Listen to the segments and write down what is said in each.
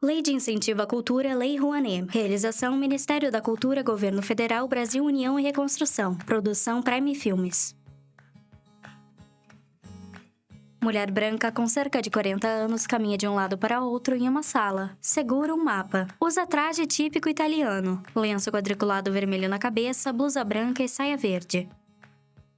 Lei de Incentivo à Cultura, Lei Rouanet. Realização: Ministério da Cultura, Governo Federal, Brasil União e Reconstrução. Produção: Prime Filmes. Mulher branca com cerca de 40 anos caminha de um lado para outro em uma sala. Segura um mapa. Usa traje típico italiano. Lenço quadriculado vermelho na cabeça, blusa branca e saia verde.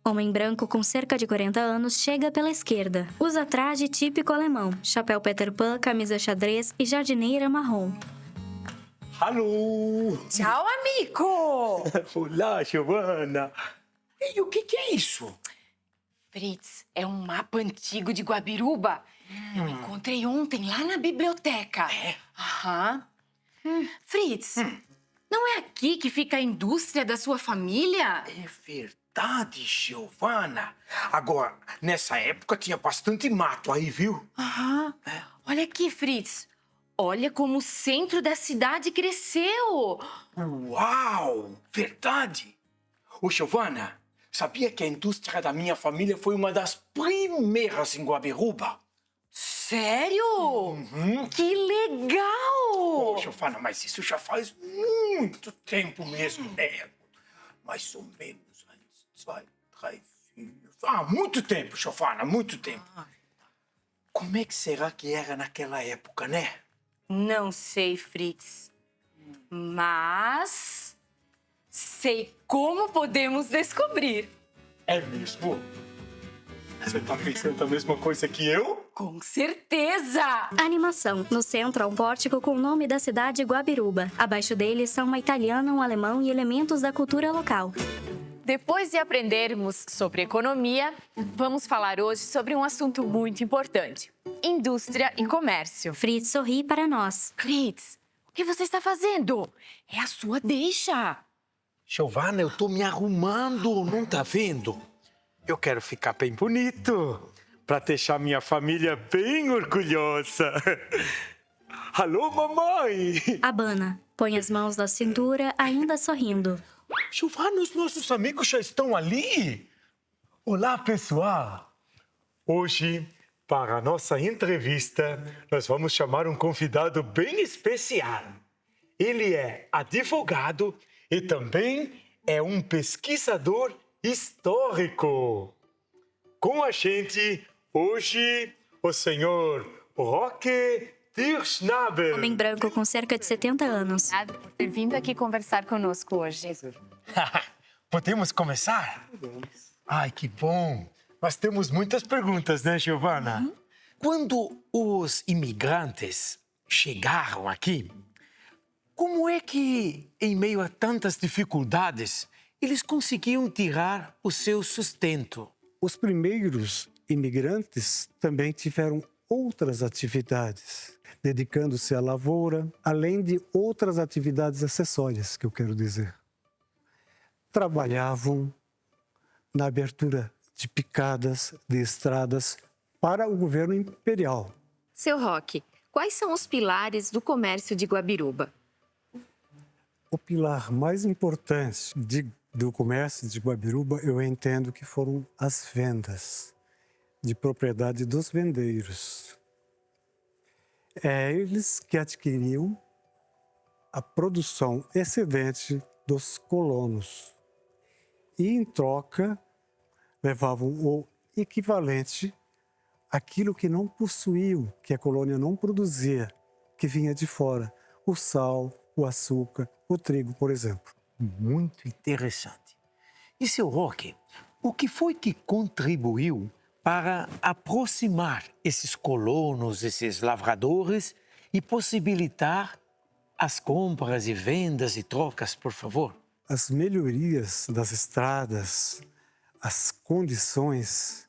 Homem branco com cerca de 40 anos chega pela esquerda. Usa traje típico alemão, chapéu Peter Pan, camisa xadrez e jardineira marrom. Alô! Tchau, amigo! Olá, Giovana! E o que é isso? Fritz, é um mapa antigo de Guabiruba. Eu encontrei ontem lá na biblioteca. É? Aham. Fritz, não é aqui que fica a indústria da sua família? É verdade, Giovana. Agora, nessa época tinha bastante mato aí, viu? Aham. Olha aqui, Fritz. Olha como o centro da cidade cresceu. Uau! Verdade! Ô, Giovana, sabia que a indústria da minha família foi uma das primeiras em Guabiruba? Sério? Que legal! Ô, Giovana, mas isso já faz muito tempo mesmo. É, mais ou menos, 1, 2, 3, 4... muito tempo, Giovana, muito tempo. Como é que será que era naquela época, né? Não sei, Fritz. Mas sei como podemos descobrir. É mesmo? Você tá pensando a mesma coisa que eu? Com certeza! Animação. No centro há um pórtico com o nome da cidade Guabiruba. Abaixo dele são uma italiana, um alemão e elementos da cultura local. Depois de aprendermos sobre economia, vamos falar hoje sobre um assunto muito importante: indústria e comércio. Fritz sorri para nós. Fritz, o que você está fazendo? É a sua deixa. Giovana, eu tô me arrumando, não tá vendo? Eu quero ficar bem bonito, pra deixar minha família bem orgulhosa. Alô, mamãe! Abana. Põe as mãos na cintura, ainda sorrindo. Giovana, os nossos amigos já estão ali? Olá, pessoal! Hoje, para a nossa entrevista, nós vamos chamar um convidado bem especial. Ele é advogado e também é um pesquisador histórico. Com a gente, hoje, o senhor Roque Tirschnabel. Homem branco com cerca de 70 anos. Obrigada por ter vindo aqui conversar conosco hoje. Podemos começar? Podemos. Ai, que bom! Nós temos muitas perguntas, né, Giovana? Quando os imigrantes chegaram aqui, como é que, em meio a tantas dificuldades, eles conseguiam tirar o seu sustento? Os primeiros imigrantes também tiveram outras atividades, dedicando-se à lavoura, além de outras atividades acessórias, que eu quero dizer. Trabalhavam na abertura de picadas, de estradas para o governo imperial. Seu Roque, quais são os pilares do comércio de Guabiruba? O pilar mais importante do comércio de Guabiruba, eu entendo que foram as vendas de propriedade dos vendeiros. É eles que adquiriam a produção excedente dos colonos e, em troca, levavam o equivalente àquilo que não possuíam, que a colônia não produzia, que vinha de fora: o sal, o açúcar, o trigo, por exemplo. Muito interessante. E, seu Roque, o que foi que contribuiu para aproximar esses colonos, esses lavradores e possibilitar as compras e vendas e trocas, por favor? As melhorias das estradas, as condições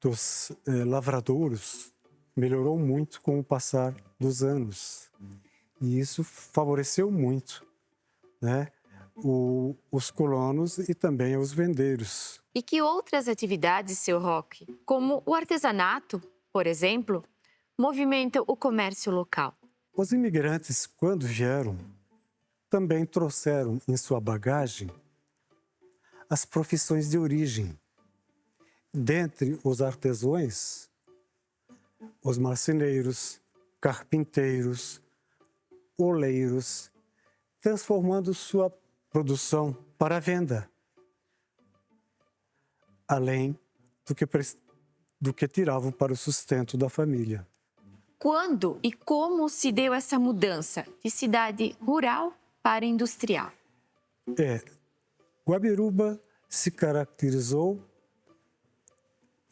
dos lavradouros melhorou muito com o passar dos anos. E isso favoreceu muito, né, os colonos e também os vendeiros. E que outras atividades, seu Roque, como o artesanato, por exemplo, movimentam o comércio local? Os imigrantes, quando vieram, também trouxeram em sua bagagem as profissões de origem. Dentre os artesãos, os marceneiros, carpinteiros, oleiros, transformando sua produção para a venda, além do que tiravam para o sustento da família. Quando e como se deu essa mudança de cidade rural para industrial? Guabiruba se caracterizou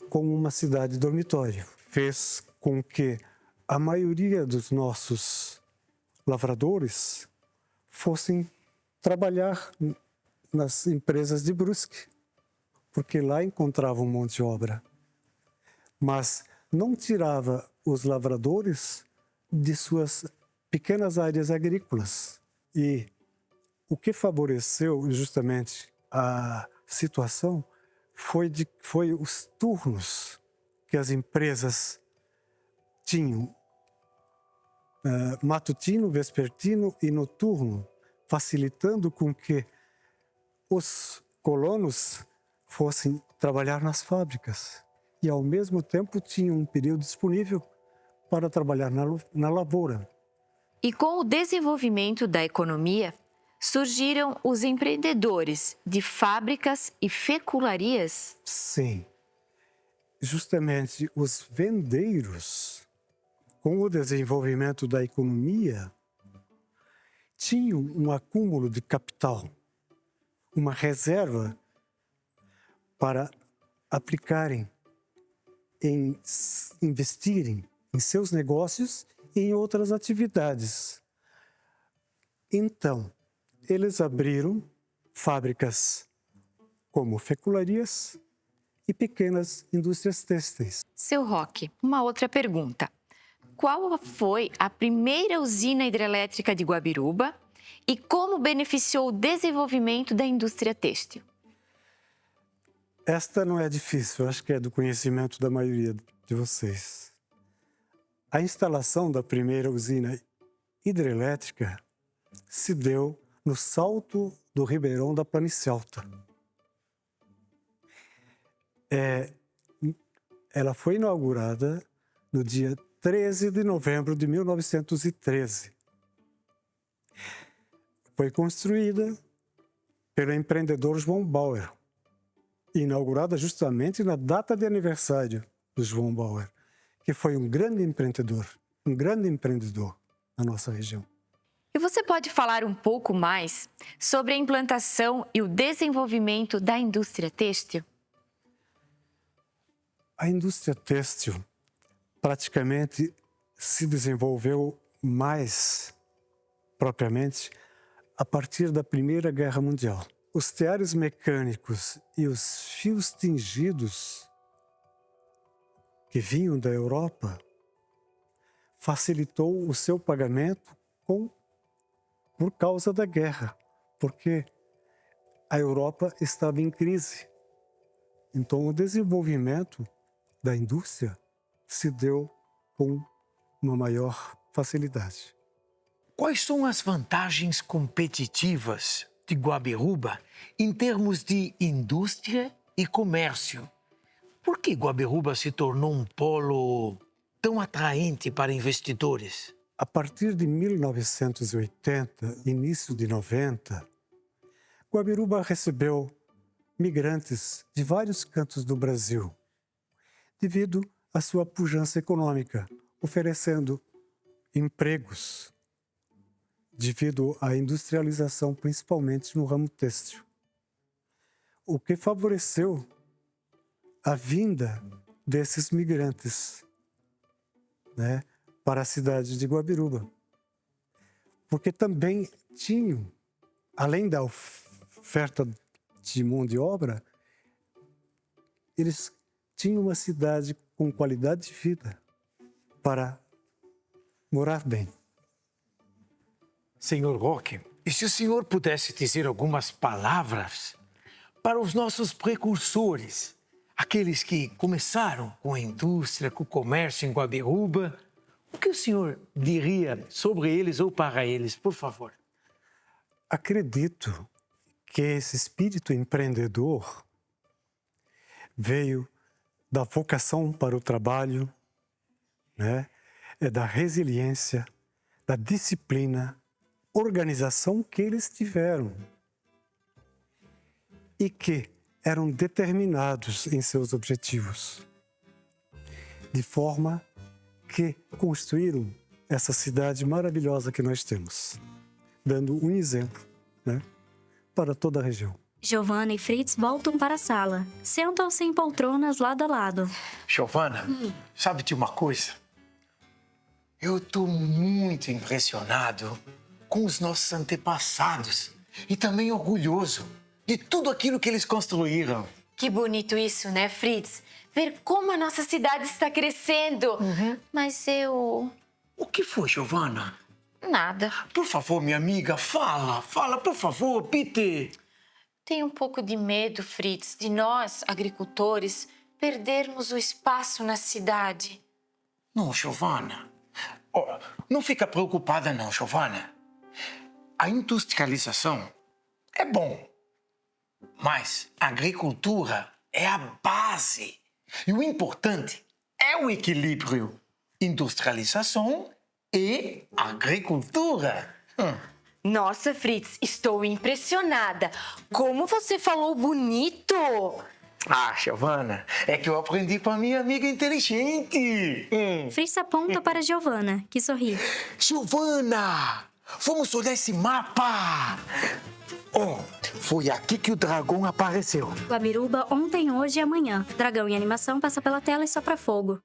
como uma cidade dormitório. Fez com que a maioria dos nossos lavradores fossem trabalhar nas empresas de Brusque, porque lá encontravam mão de obra. Mas não tirava os lavradores de suas pequenas áreas agrícolas. E o que favoreceu justamente a situação foi os turnos que as empresas tinham, matutino, vespertino e noturno, facilitando com que os colonos fossem trabalhar nas fábricas e, ao mesmo tempo, tinham um período disponível para trabalhar na lavoura. E com o desenvolvimento da economia, surgiram os empreendedores de fábricas e fecularias? Sim, justamente os vendeiros, com o desenvolvimento da economia, tinham um acúmulo de capital, uma reserva para aplicarem, investirem em seus negócios e em outras atividades. Então, eles abriram fábricas como fecularias e pequenas indústrias têxteis. Seu Roque, uma outra pergunta. Qual foi a primeira usina hidrelétrica de Guabiruba e como beneficiou o desenvolvimento da indústria têxtil? Esta não é difícil, acho que é do conhecimento da maioria de vocês. A instalação da primeira usina hidrelétrica se deu no Salto do Ribeirão da Planície Alta. Ela foi inaugurada no dia 13 de novembro de 1913. Foi construída pelo empreendedor João Bauer, inaugurada justamente na data de aniversário do João Bauer, que foi um grande empreendedor na nossa região. E você pode falar um pouco mais sobre a implantação e o desenvolvimento da indústria têxtil? A indústria têxtil praticamente se desenvolveu mais propriamente a partir da Primeira Guerra Mundial. Os teares mecânicos e os fios tingidos que vinham da Europa facilitou o seu pagamento por causa da guerra, porque a Europa estava em crise. Então, o desenvolvimento da indústria se deu com uma maior facilidade. Quais são as vantagens competitivas de Guabiruba em termos de indústria e comércio? Por que Guabiruba se tornou um polo tão atraente para investidores? A partir de 1980, início de 90, Guabiruba recebeu migrantes de vários cantos do Brasil, devido à sua pujança econômica, oferecendo empregos, devido à industrialização, principalmente no ramo têxtil, o que favoreceu a vinda desses migrantes, para a cidade de Guabiruba. Porque também tinham, além da oferta de mão de obra, eles tinham uma cidade com qualidade de vida para morar bem. Senhor Roque, e se o senhor pudesse dizer algumas palavras para os nossos precursores, aqueles que começaram com a indústria, com o comércio em Guabiruba, o que o senhor diria sobre eles ou para eles, por favor? Acredito que esse espírito empreendedor veio da vocação para o trabalho, da resiliência, da disciplina, organização que eles tiveram e que eram determinados em seus objetivos, de forma que construíram essa cidade maravilhosa que nós temos, dando um exemplo, né, para toda a região. Giovanna e Fritz voltam para a sala. Sentam-se em poltronas lado a lado. Giovana, sabe de uma coisa? Eu estou muito impressionado com os nossos antepassados e também orgulhoso de tudo aquilo que eles construíram. Que bonito isso, né, Fritz? Ver como a nossa cidade está crescendo. Mas eu... O que foi, Giovana? Nada. Por favor, minha amiga, fala, por favor, Peter. Tenho um pouco de medo, Fritz, de nós, agricultores, perdermos o espaço na cidade. Não, Giovana. Oh, não fica preocupada não, Giovana. A industrialização é bom, mas a agricultura é a base. E o importante é o equilíbrio. Industrialização e agricultura. Nossa, Fritz, estou impressionada. Como você falou bonito! Ah, Giovana, é que eu aprendi com a minha amiga inteligente. Fritz aponta para Giovanna, que sorri. Giovana, vamos olhar esse mapa. Oh, foi aqui que o dragão apareceu. Guabiruba ontem, hoje e amanhã. Dragão em animação passa pela tela e sopra fogo.